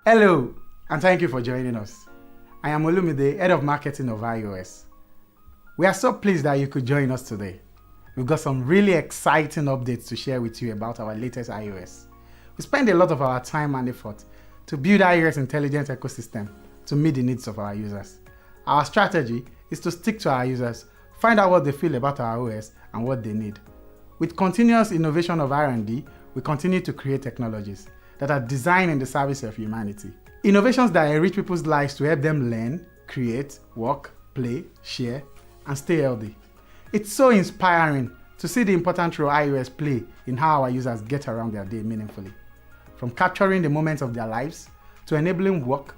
Hello, and thank you for joining us. I am Olumide, Head of Marketing of HiOS. We are so pleased that you could join us today. We've got some really exciting updates to share with you about our latest iOS. We spend a lot of our time and effort to build iOS intelligent ecosystem to meet the needs of our users. Our strategy is to stick to our users, find out what they feel about our OS and what they need. With continuous innovation of R&D, we continue to create technologies that are designed in the service of humanity. Innovations that enrich people's lives to help them learn, create, work, play, share, and stay healthy. It's so inspiring to see the important role iOS play in how our users get around their day meaningfully. From capturing the moments of their lives, to enabling work,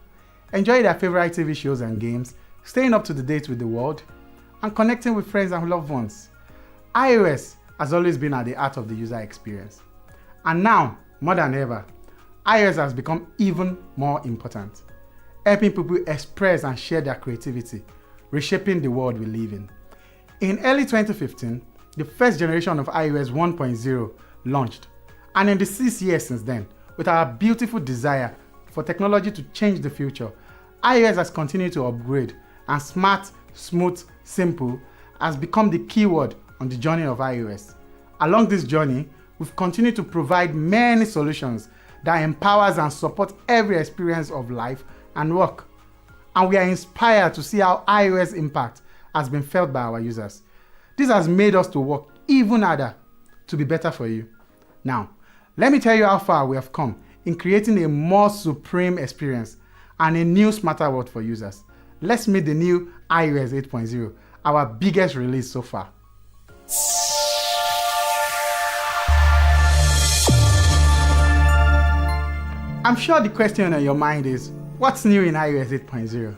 enjoying their favorite TV shows and games, staying up to date with the world, and connecting with friends and loved ones. iOS has always been at the heart of the user experience. And now, more than ever, iOS has become even more important, helping people express and share their creativity, reshaping the world we live in. In early 2015, the first generation of iOS 1.0 launched, and in the 6 years since then, with our beautiful desire for technology to change the future, iOS has continued to upgrade, and smart, smooth, simple has become the keyword on the journey of iOS. Along this journey, we've continued to provide many solutions that empowers and support every experience of life and work. And we are inspired to see how iOS impact has been felt by our users. This has made us to work even harder to be better for you. Now, let me tell you how far we have come in creating a more supreme experience and a new smarter world for users. Let's meet the new iOS 8.0, our biggest release so far. I'm sure the question on your mind is, what's new in iOS 8.0?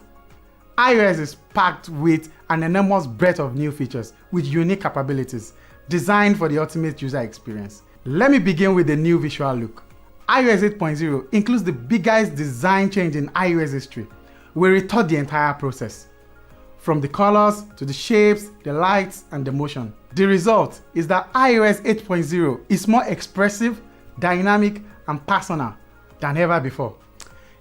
iOS is packed with an enormous breadth of new features with unique capabilities designed for the ultimate user experience. Let me begin with the new visual look. iOS 8.0 includes the biggest design change in iOS history. We rethought the entire process, from the colors to the shapes, the lights, and the motion. The result is that iOS 8.0 is more expressive, dynamic, and personal than ever before.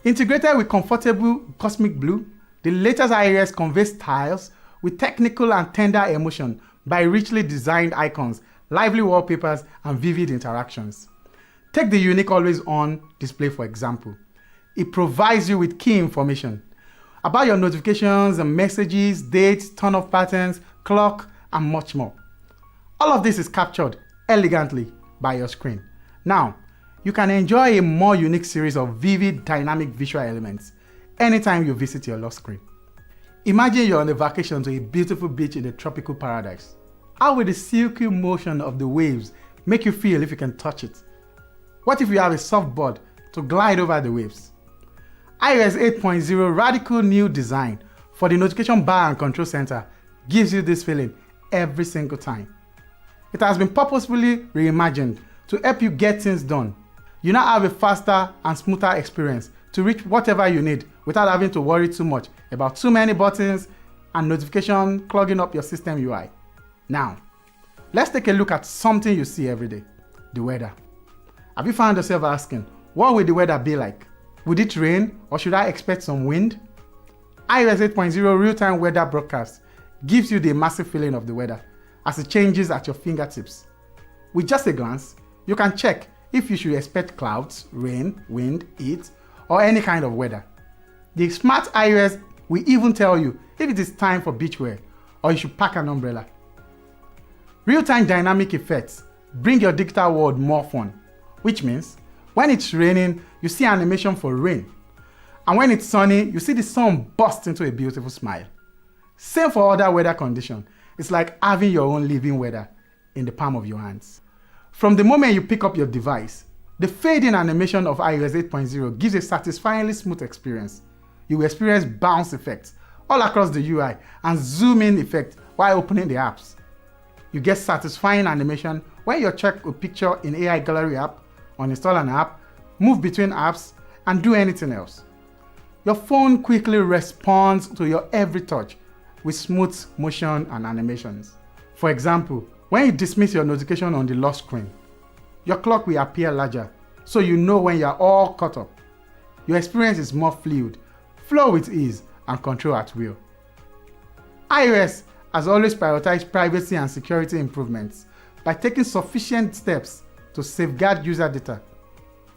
Integrated with comfortable cosmic blue, the latest iOS conveys styles with technical and tender emotion by richly designed icons, lively wallpapers, and vivid interactions. Take the unique always on display for example. It provides you with key information about your notifications and messages, dates, turn-off patterns, clock, and much more. All of this is captured elegantly by your screen. Now, you can enjoy a more unique series of vivid, dynamic visual elements anytime you visit your lock screen. Imagine you're on a vacation to a beautiful beach in a tropical paradise. How will the silky motion of the waves make you feel if you can touch it? What if you have a surfboard to glide over the waves? iOS 8.0 radical new design for the notification bar and control center gives you this feeling every single time. It has been purposefully reimagined to help you get things done. You now have a faster and smoother experience to reach whatever you need without having to worry too much about too many buttons and notifications clogging up your system UI. Now, let's take a look at something you see every day, the weather. Have you found yourself asking, what will the weather be like? Would it rain or should I expect some wind? iOS 8.0 real-time weather broadcast gives you the immersive feeling of the weather as it changes at your fingertips. With just a glance, you can check if you should expect clouds, rain, wind, heat, or any kind of weather. The smart iOS will even tell you if it is time for beach wear or you should pack an umbrella. Real-time dynamic effects bring your digital world more fun, which means when it's raining, you see animation for rain. And when it's sunny, you see the sun burst into a beautiful smile. Same for other weather conditions. It's like having your own living weather in the palm of your hands. From the moment you pick up your device, the fade-in animation of iOS 8.0 gives a satisfyingly smooth experience. You will experience bounce effects all across the UI and zoom-in effect while opening the apps. You get satisfying animation when you check a picture in AI Gallery app, uninstall an app, move between apps, and do anything else. Your phone quickly responds to your every touch with smooth motion and animations. For example, when you dismiss your notification on the lock screen, your clock will appear larger, so you know when you are all caught up. Your experience is more fluid, flow with ease, and control at will. iOS has always prioritized privacy and security improvements by taking sufficient steps to safeguard user data.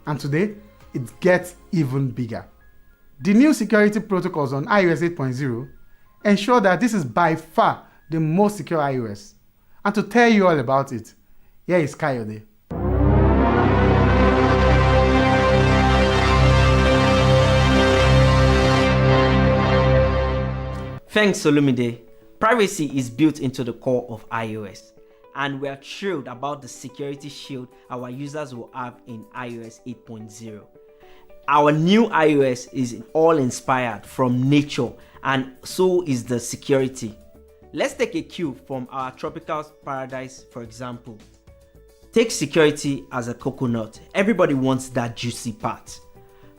And today, it gets even bigger. The new security protocols on iOS 8.0 ensure that this is by far the most secure iOS. And to tell you all about it, here is Kayode. Thanks, Olumide. Privacy is built into the core of iOS, and we are thrilled about the security shield our users will have in iOS 8.0. Our new iOS is all inspired from nature, and so is the security. Let's take a cue from our tropical paradise, for example. Take security as a coconut. Everybody wants that juicy part,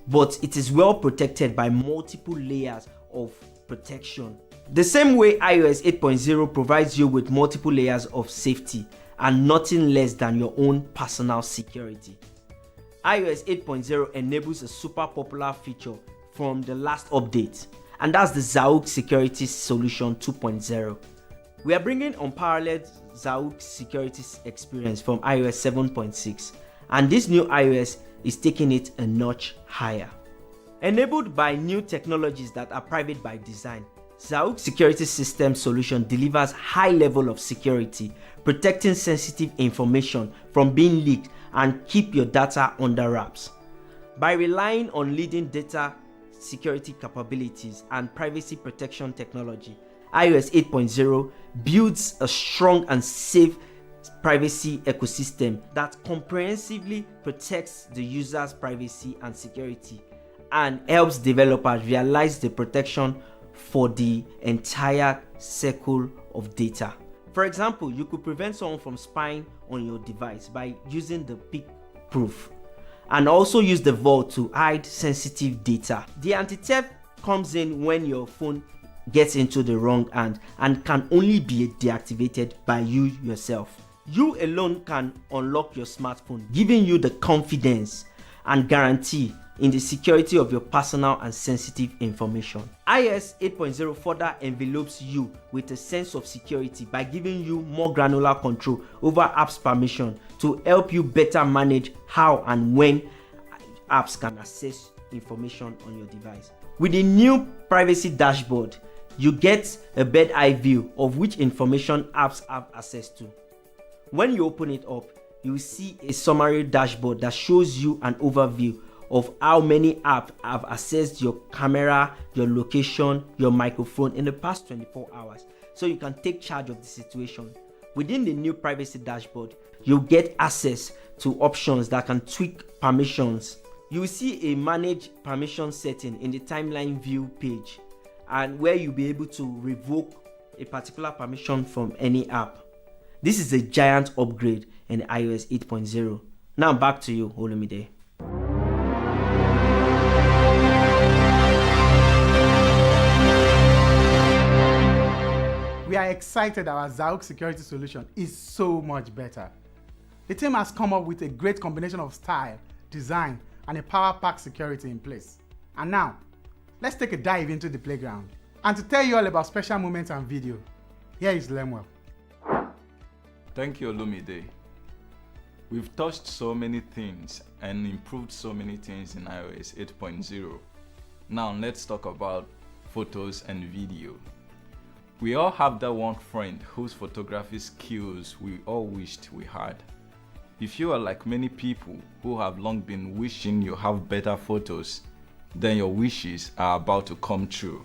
but it is well protected by multiple layers of protection. The same way iOS 8.0 provides you with multiple layers of safety and nothing less than your own personal security. iOS 8.0 enables a super popular feature from the last update, and that's the Zahook Security Solution 2.0. We are bringing unparalleled Zahook security experience from iOS 7.6, and this new iOS is taking it a notch higher. Enabled by new technologies that are private by design, Zahook Security System Solution delivers high level of security, protecting sensitive information from being leaked and keep your data under wraps. By relying on leading data security capabilities and privacy protection technology, iOS 8.0 builds a strong and safe privacy ecosystem that comprehensively protects the user's privacy and security and helps developers realize the protection for the entire circle of data. For example, you could prevent someone from spying on your device by using the peek proof, and also use the vault to hide sensitive data. The anti-theft comes in when your phone gets into the wrong hand and can only be deactivated by you yourself. You alone can unlock your smartphone, giving you the confidence and guarantee in the security of your personal and sensitive information. iOS 8.0 further envelopes you with a sense of security by giving you more granular control over apps permission to help you better manage how and when apps can access information on your device. With the new privacy dashboard, you get a bird's eye view of which information apps have access to. When you open it up, you will see a summary dashboard that shows you an overview of how many apps have accessed your camera, your location, your microphone in the past 24 hours, so you can take charge of the situation. Within the new privacy dashboard, you'll get access to options that can tweak permissions. You will see a manage permission setting in the timeline view page, and where you'll be able to revoke a particular permission from any app. This is a giant upgrade in iOS 8.0. Now back to you, Olumide. We are excited our Zahook security solution is so much better. The team has come up with a great combination of style, design, and a power-packed security in place. And now, let's take a dive into the playground. And to tell you all about special moments and video, here is Lemuel. Thank you, Olumide. We've touched so many things and improved so many things in iOS 8.0. Now let's talk about photos and video. We all have that one friend whose photography skills we all wished we had. If you are like many people who have long been wishing you have better photos, then your wishes are about to come true.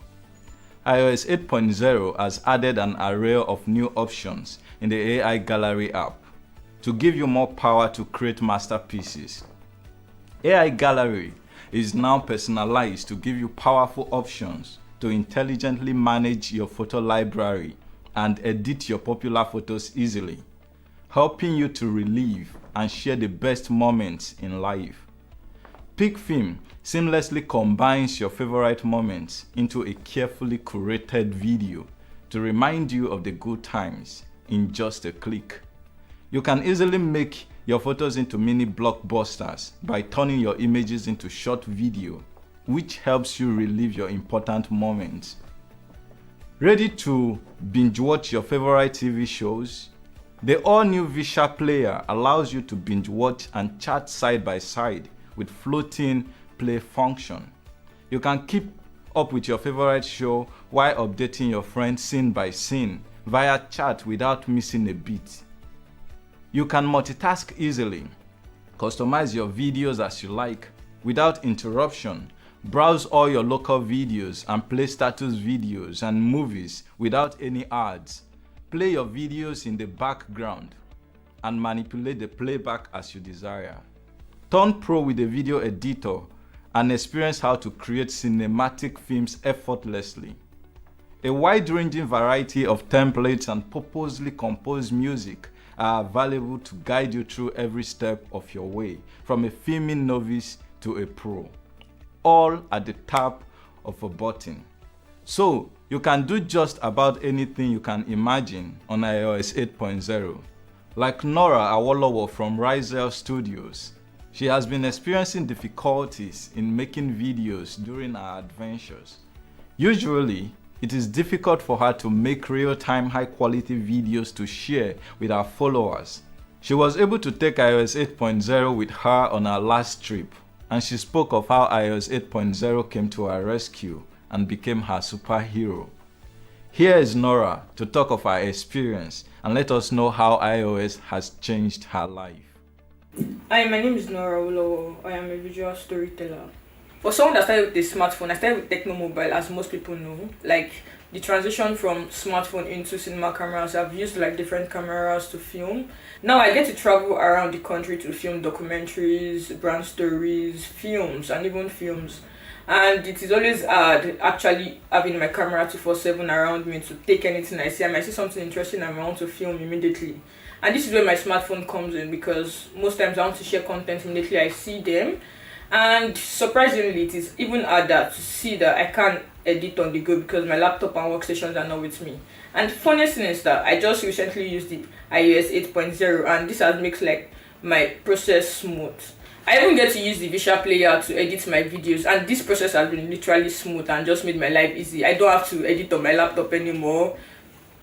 iOS 8.0 has added an array of new options in the AI Gallery app to give you more power to create masterpieces. AI Gallery is now personalized to give you powerful options to intelligently manage your photo library and edit your popular photos easily, helping you to relive and share the best moments in life. PicFilm seamlessly combines your favorite moments into a carefully curated video to remind you of the good times in just a click. You can easily make your photos into mini blockbusters by turning your images into short video which helps you relive your important moments. Ready to binge watch your favorite TV shows? The all-new Visha player allows you to binge watch and chat side by side with floating play function. You can keep up with your favorite show while updating your friends scene by scene via chat without missing a beat. You can multitask easily, customize your videos as you like without interruption, browse all your local videos and play status videos and movies without any ads, play your videos in the background and manipulate the playback as you desire. Turn pro with a video editor and experience how to create cinematic films effortlessly. A wide-ranging variety of templates and purposely composed music are available to guide you through every step of your way, from a filming novice to a pro, all at the tap of a button. So you can do just about anything you can imagine on iOS 8.0. Like Nora Awolowo from Rizel Studios, she has been experiencing difficulties in making videos during her adventures. Usually, it is difficult for her to make real-time high-quality videos to share with her followers. She was able to take iOS 8.0 with her on her last trip, and she spoke of how iOS 8.0 came to her rescue and became her superhero. Here is Nora to talk of her experience and let us know how iOS has changed her life. Hi, my name is Nora Ulowo. I am a visual storyteller. For someone that started with a smartphone, I started with TECNO Mobile, as most people know. Like, the transition from smartphone into cinema cameras, I've used like different cameras to film. Now I get to travel around the country to film documentaries, brand stories, films, and even films. And it is always hard actually having my camera 24/7 around me to take anything I see. I might see something interesting and I want to film immediately. And this is where my smartphone comes in, because most times I want to share content immediately I see them. And surprisingly, it is even harder to see that I can't edit on the go because my laptop and workstations are not with me. And funniest thing is that I just recently used the iOS 8.0 and this has makes like my process smooth. I even get to use the Visha player to edit my videos, and this process has been literally smooth and just made my life easy. I don't have to edit on my laptop anymore,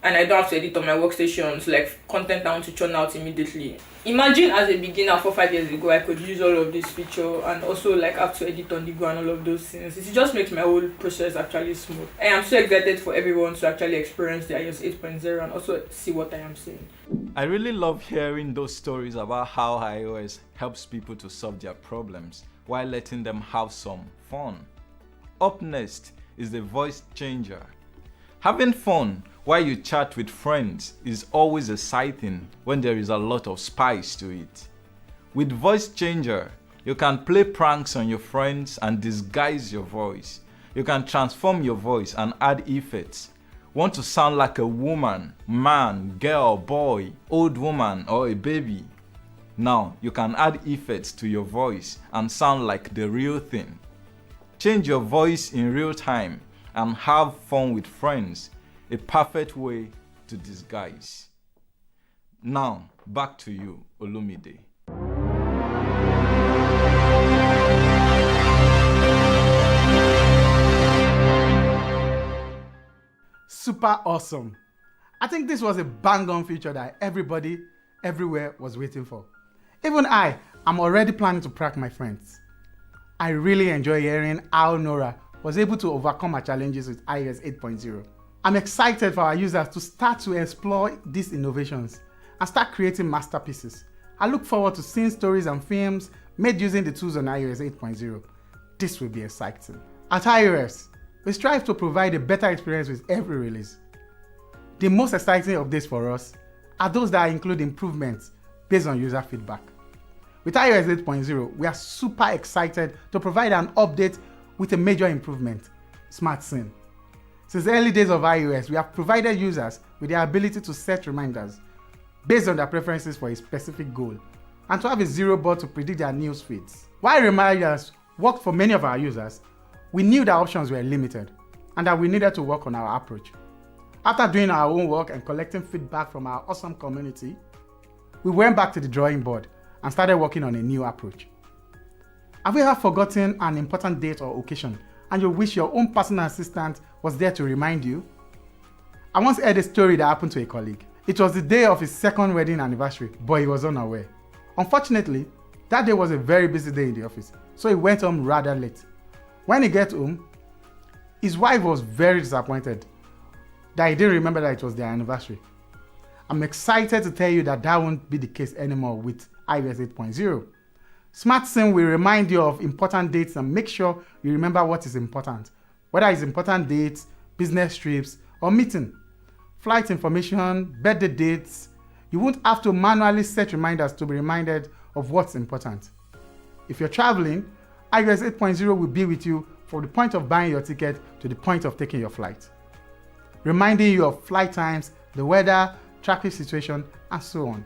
and I don't have to edit on my workstations, like content I want to churn out immediately. Imagine as a beginner 4-5 years ago, I could use all of this feature and also like have to edit on the go and all of those things. It just makes my whole process actually smooth. I am so excited for everyone to actually experience the iOS 8.0 and also see what I am seeing. I really love hearing those stories about how iOS helps people to solve their problems while letting them have some fun. Up next is the voice changer. Having fun while you chat with friends is always exciting when there is a lot of spice to it. With Voice Changer, you can play pranks on your friends and disguise your voice. You can transform your voice and add effects. Want to sound like a woman, man, girl, boy, old woman, or a baby? Now you can add effects to your voice and sound like the real thing. Change your voice in real time and have fun with friends. A perfect way to disguise. Now, back to you, Olumide. Super awesome. I think this was a bang-on feature that everybody, everywhere was waiting for. Even I'm already planning to prank my friends. I really enjoy hearing how Nora was able to overcome her challenges with iOS 8.0. I'm excited for our users to start to explore these innovations and start creating masterpieces. I look forward to seeing stories and films made using the tools on iOS 8.0. This will be exciting. At iOS, we strive to provide a better experience with every release. The most exciting updates for us are those that include improvements based on user feedback. With iOS 8.0, we are super excited to provide an update with a major improvement, Smart Scene. Since the early days of iOS, we have provided users with the ability to set reminders based on their preferences for a specific goal, and to have a zero bot to predict their news feeds. While reminders worked for many of our users, we knew that options were limited and that we needed to work on our approach. After doing our own work and collecting feedback from our awesome community, we went back to the drawing board and started working on a new approach. Have you ever forgotten an important date or occasion and you wish your own personal assistant was there to remind you? I once heard a story that happened to a colleague. It was the day of his second wedding anniversary, but he was unaware. Unfortunately, that day was a very busy day in the office, so he went home rather late. When he got home, his wife was very disappointed that he didn't remember that it was their anniversary. I'm excited to tell you that won't be the case anymore with iOS 8.0. SmartSync will remind you of important dates and make sure you remember what is important, whether it's important dates, business trips, or meeting, flight information, birthday dates. You won't have to manually set reminders to be reminded of what's important. If you're traveling, iOS 8.0 will be with you from the point of buying your ticket to the point of taking your flight, reminding you of flight times, the weather, traffic situation, and so on.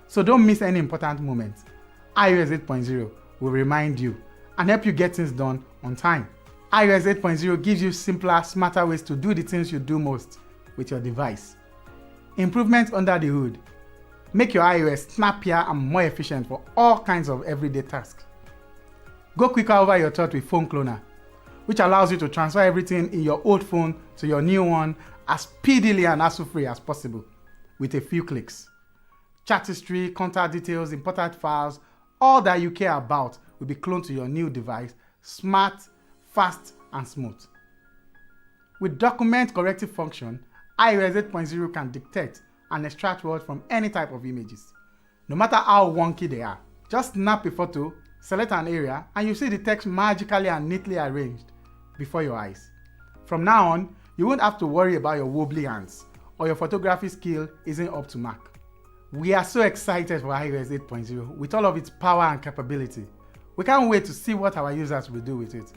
So don't miss any important moments. iOS 8.0 will remind you and help you get things done on time. iOS 8.0 gives you simpler, smarter ways to do the things you do most with your device. Improvements under the hood make your iOS snappier and more efficient for all kinds of everyday tasks. Go quicker over your thought with Phone Cloner, which allows you to transfer everything in your old phone to your new one as speedily and hassle-free as possible with a few clicks. Chat history, contact details, important files, all that you care about will be cloned to your new device, smart, fast, and smooth. With document corrective function, iOS 8.0 can detect and extract words from any type of images, no matter how wonky they are. Just snap a photo, select an area, and you see the text magically and neatly arranged before your eyes. From now on, you won't have to worry about your wobbly hands or your photography skill isn't up to mark. We are so excited for iOS 8.0 with all of its power and capability. We can't wait to see what our users will do with it.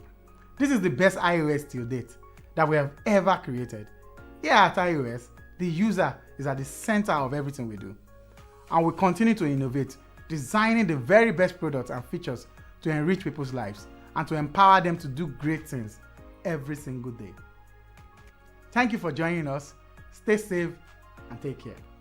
This is the best iOS till date that we have ever created. Here at iOS, the user is at the center of everything we do. And we continue to innovate, designing the very best products and features to enrich people's lives and to empower them to do great things every single day. Thank you for joining us. Stay safe and take care.